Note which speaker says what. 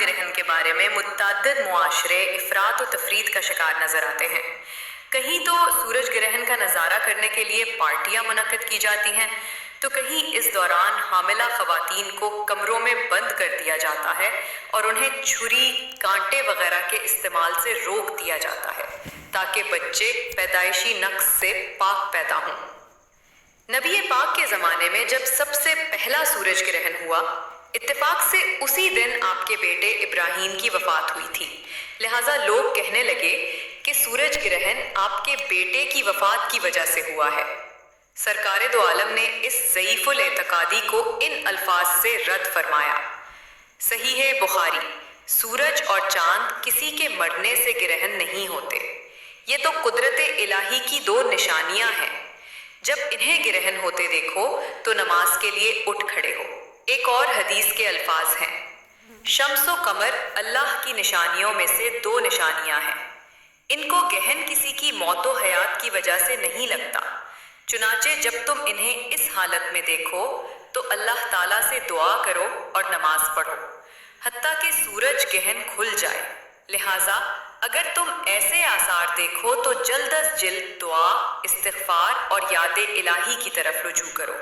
Speaker 1: گرہن کے بارے میں متعدد معاشرے افراط و تفریط کا شکار نظر آتے ہیں۔ کہیں تو سورج گرہن کا نظارہ کرنے کے لیے پارٹیاں منعقد کی جاتی ہیں، تو کہیں اس دوران حاملہ خواتین کو کمروں میں بند کر دیا جاتا ہے اور انہیں چھری، کانٹے وغیرہ کے استعمال سے روک دیا جاتا ہے تاکہ بچے پیدائشی نقص سے پاک پیدا ہوں۔ نبی پاک کے زمانے میں جب سب سے پہلا سورج گرہن ہوا، اتفاق سے اسی دن آپ کے بیٹے ابراہیم کی وفات ہوئی تھی، لہٰذا لوگ کہنے لگے کہ سورج گرہن آپ کے بیٹے کی وفات کی وجہ سے ہوا ہے۔ سرکار دو عالم نے اس ضعیف الاعتقادی کو ان الفاظ سے رد فرمایا۔ صحیح بخاری، سورج اور چاند کسی کے مرنے سے گرہن نہیں ہوتے، یہ تو قدرت الہی کی دو نشانیاں ہیں، جب انہیں گرہن ہوتے دیکھو تو نماز کے لیے اٹھ کھڑے ہو۔ ایک اور حدیث کے الفاظ ہیں، شمس و قمر اللہ کی نشانیوں میں سے دو نشانیاں ہیں، ان کو گہن کسی کی موت و حیات کی وجہ سے نہیں لگتا، چنانچہ جب تم انہیں اس حالت میں دیکھو تو اللہ تعالیٰ سے دعا کرو اور نماز پڑھو حتیٰ کہ سورج گہن کھل جائے۔ لہٰذا اگر تم ایسے آثار دیکھو تو جلد از جلد دعا، استغفار اور یاد الہی کی طرف رجوع کرو۔